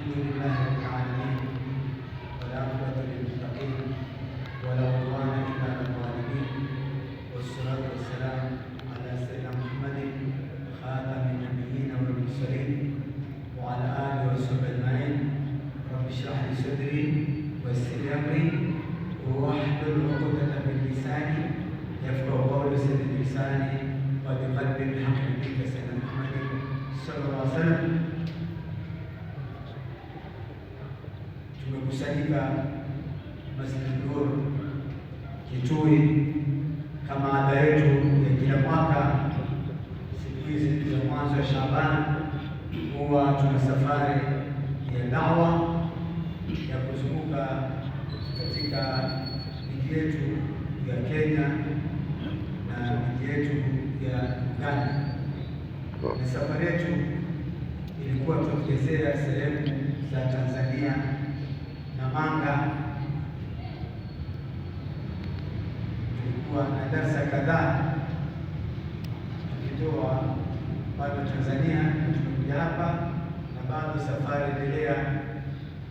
لله رب العالمين والعاقبة للمتقين ولا عدوان إلا على الظالمين والصلاة والسلام على سيدنا محمد خاتم النبيين والمرسلين وعلى آله وصحبه أجمعين. رب اشرح لي صدري ويسر لي أمري واحلل عقدة من لساني يفقهوا قولي. سدد لساني وبقلبي بحق نبيك سيدنا محمد صلى الله عليه وسلم. Tumekusanyika Masjid Nur Kitui kama ada yetu ya kila mwaka. Siku hizi za mwanzo wa Shaaban huwa tuna safari ya dawa ya kuzunguka katika miji yetu ya Kenya na miji yetu ya Uganda, na safari yetu ilikuwa tukielezea sehemu za Tanzania na Manga. Tulikuwa na darasa kadhaa tukitoa bado Tanzania, tumekuja hapa na bado safari endelea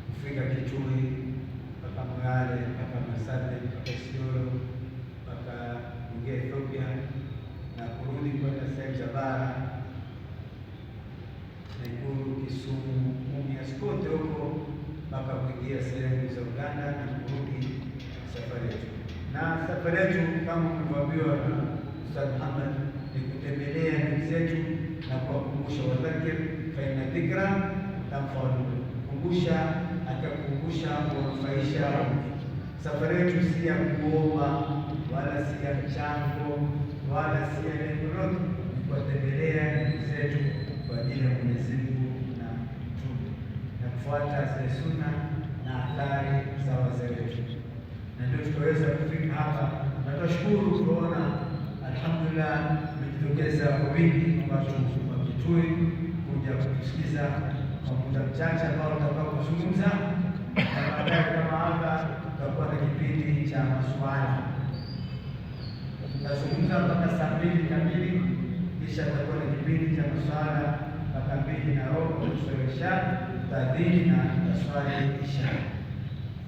kufika Kitui mpaka Moyale mpaka Masate mpaka Isiolo mpaka kuingia Ethiopia na kurudi kwenda sehemu za bara Nakuru, Kisumu, Mumias, kote huko mpaka kuingia sehemu za Uganda na kurudi safari yetu. Na safari yetu kama mlivyoambiwa na Ustadh Muhammad ni kutembelea ndugu zetu na kuwakumbusha, wadhakir fa inna dhikra tanfa'ul mu'minin. Kumbusha atakukumbusha kuwanufaisha. Safari yetu si ya kuomba wala si ya mchango wala si ya lengo lolote, ni kuwatembelea ndugu zetu kwa ajili ya Mwenyezi Mungu na Mtume na kufuata zile sunna na athari za wazee wetu, na ndio tukaweza kufika hapa. Na tunashukuru kuona alhamdulillah mmejitokeza kwa wingi watu wa Kitui kuja kutusikiza kwa muda mchache ambao tutakao kuzungumza, na baadaye kama hapa tutakuwa na kipindi cha maswali. Tutazungumza mpaka saa 2 kamili, kisha tutakuwa na kipindi cha maswala mpaka 2:15 kuswalisha tadhini na maswali isha.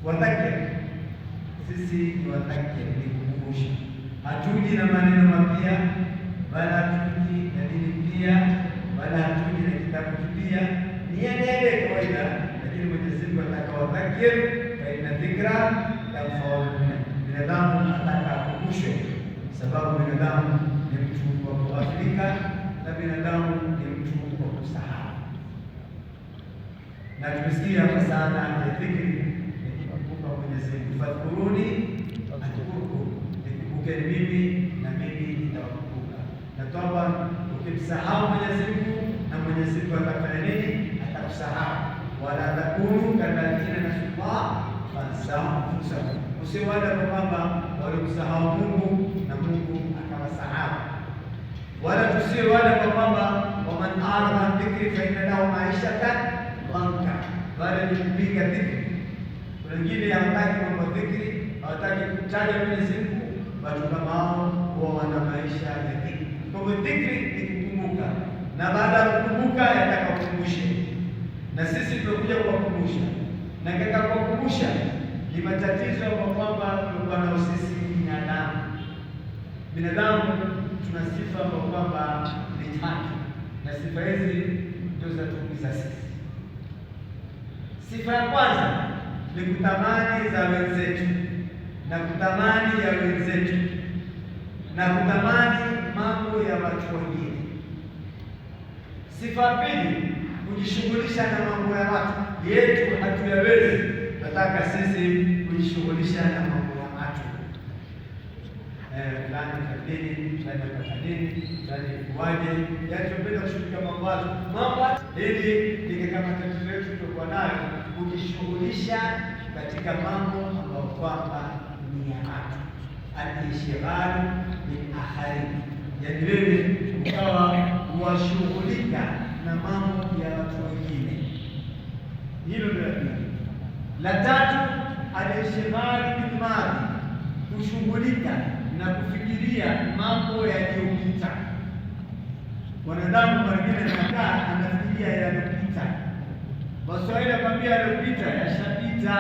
Wadhakir, sisi ni wadhakir, ni kukumbusha. Hatuji na maneno mapya wala hatuji na dini pia wala hatuji na kitabu kipya, ni yale kawaida, lakini Mwenyezi Mungu anataka wadhakir fa inna dhikra tanfa'ul mu'minin. Binadamu anataka akumbushe, sababu binadamu ni mtu wa kughafilika na binadamu ni mtu wa kusahau. Na tumesikia hapa sana ya dhikri ni kukumbuka Mwenyezi Mungu. Fadhkuruni adhkurkum, nikumbukeni mimi na mimi nitawakumbuka. Na kwamba ukimsahau Mwenyezi Mungu na Mwenyezi Mungu atafanya nini? Atakusahau. Wala takunu kalladhina nasullah fansahum anfusahum, usiwale kwamba walimsahau Mungu na Mungu akawasahau, wala tusiwe wale kwamba waman a'rada an dhikri fa inna lahu ma'ishatan dhanka, wala ni kupiga dhikri. Kuna wengine hawataki mambo dhikri, hawataki kutaja Mwenyezi Mungu, watu kama hao huwa wana maisha ya dhikri. Kwa hivyo dhikri ni kukumbuka, na baada ya kukumbuka yataka kukumbusha, na sisi tumekuja kuwakumbusha. Na katika kuwakumbusha ni matatizo kwa kwamba tulikuwa na sisi binadamu tuna sifa kwa kwamba ni tatu, na sifa hizi ndio zinatuumiza sisi. Sifa ya kwanza ni kutamani za wenzetu na kutamani ya wenzetu na kutamani mambo ya watu wengine. Sifa ya pili, kujishughulisha na mambo ya watu yetu hatuyawezi, nataka sisi kujishughulisha na mambo ya watu. Fulani kadini, fulani kadini, fulani kuwaje, yaani tunapenda kushughulika mambo ya watu. Hili ni kama tatizo letu tulikuwa nayo, kujishughulisha katika mambo ambayo kwamba ni ya watu. Al-ishghalu bil akharin, yaani wewe ukawa washughulika na mambo ya watu wengine. Hilo ndio la pili. La tatu, al-ishghalu bil mali, kushughulika na kufikiria mambo yaliyopita. Wanadamu wengine wanakaa anafikiria yaliyopita, Waswahili wakwambia yaliyopita yashapita.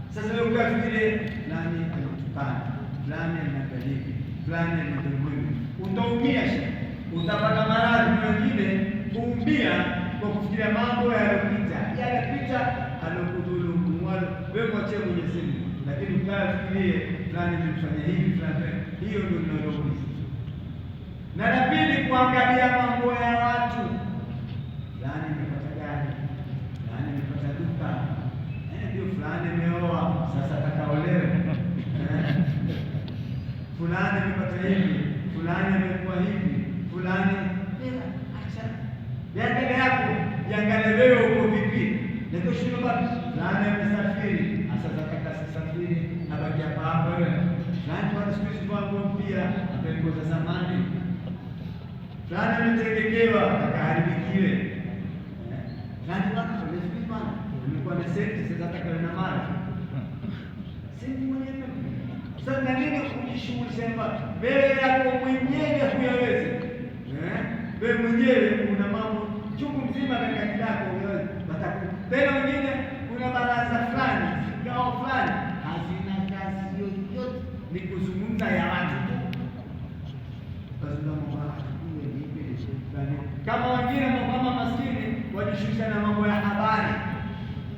Sasa wewe ukafikirie nani anatukana, fulani anaangalia, fulani anadhulumu, utaumia shaka, utapata maradhi mengine kuumbia kwa kufikiria mambo yaliyopita. Yaliyopita alokudhulumu wewe, mwachie Mwenyezi Mungu, lakini ukafikirie fulani nimefanya hivi fulani, hiyo ndio linalokuumiza. Na la pili, kuangalia mambo ya watu, fulani nimepata gari, fulani nimepata duka, ndio fulani ameoa sasa atakaolewe, fulani amepata hivi, fulani amekuwa hivi, fulani. Acha yangale yako, yangale wewe uko vipi. Ndio shule baba, fulani amesafiri, sasa atakasafiri abaki hapa hapa wewe. Fulani kwa siku hizi wangu mpira amekoza zamani, fulani ametengekewa akaharibikiwe, fulani wako amesikia bwana amekuwa na senti sasa atakawe na mali senti mwenyewe. Sasa na nini kujishughulisha mbaya wewe yako mwenyewe huyawezi? Wewe mwenyewe una mambo chungu mzima katika akili yako wewe, tena wengine kuna baraza fulani kikao fulani hazina kazi yoyote, ni kuzungumza ya watu tu. Kama wengine mama maskini wajishughulisha na mambo ya habari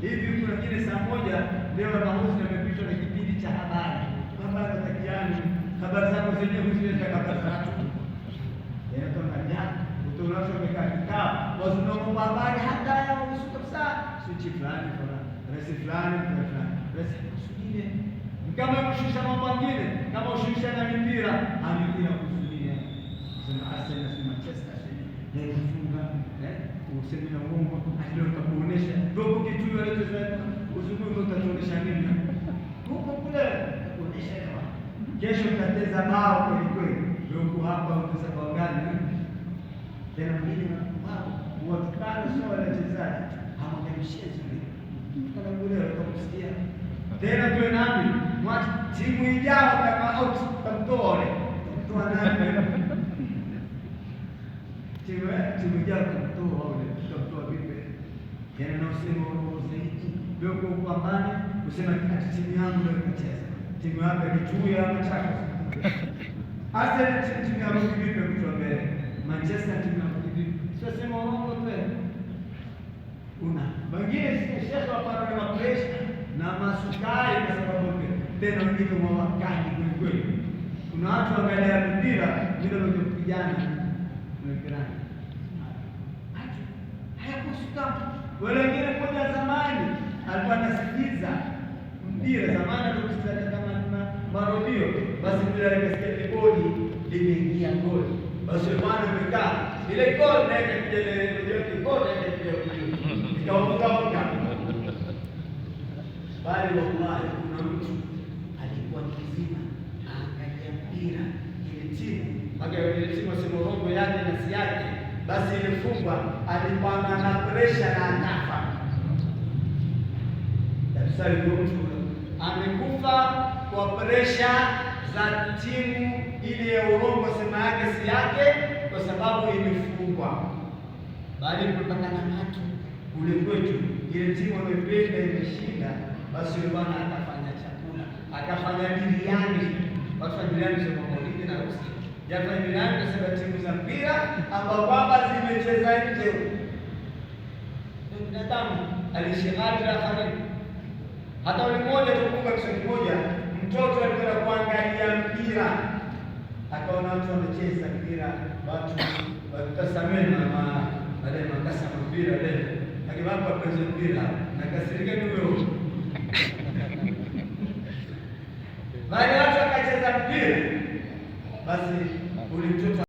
hivi, kuna wengine saa moja leo mahusi yamepitwa na kipindi cha habari, kwamba natakiani habari zako zenyewe huzileta kabla tatu yanatoka utaonasha umekaa kikao wazungumza habari hata yao kabisa, suchi fulani kwa rasi fulani kwa fulani rasi kusudie. Kama kushusha mambo mengine, kama ushusha na mipira amepira kusudia sema Arsenal na Manchester City kufunga useme na uongo ndio utakuonesha ndio kitu yote zaidi uzunguko utatuonesha nini huko kule kuonesha kama kesho utateza bao kweli kweli, ndio hapa utasema gani tena mwingine wao watukana sio wachezaji hawamshie zuri kama vile watakusikia tena tuwe nami mwachi timu ijao kama out tamtole mtoa nani timu ijao tamtoa wale tamtoa vipi tena na usemo zaidi ndio kupambana kusema kati timu yangu ndio inacheza timu yako ikichuya ama chako Arsenal timu yangu vipi kwa mbele Manchester timu yangu vipi sio sema urongo tu una wengine shekhe wapata na pressure na masukari kwa sababu tena wengine mwakani kweli kweli. Kuna watu angalia mpira vile wanapigana mpira hayakusuka wale wengine kwa zamani alikuwa anasikiza mpira zamani tukisikiliza kama marudio basi bila ikasikia goli limeingia goli basi bwana amekaa ile goli na ile goli ikaondoka bali wallahi kuna mtu alikuwa kizima angalia mpira ile timu mpaka ile timu Simorongo yake na si yake basi ilifungwa, alipanga na pressure na akafa. Sasa mtu amekufa kwa pressure za timu ile ya Urongo sema yake si yake kwa sababu imefungwa, bali kupatana na watu ule kwetu ile timu amependa imeshinda, basi yule bwana akafanya chakula, akafanya biriani. Watu wa biriani sema maulidi na harusi. Yafanya biriani kwa sababu timu za mpira ambao baba zimecheza nje. Binadamu alishihadi na kharib. Hata wale mmoja tukumbuka kiswahili moja, mtoto alikuwa kuangalia mpira. Akaona watu wanacheza mpira, watu watasamena wale makasa mpira leo. Akiwapa pesa mpira na kasirika ni wewe. Baada watu wakacheza mpira basi ulimtoa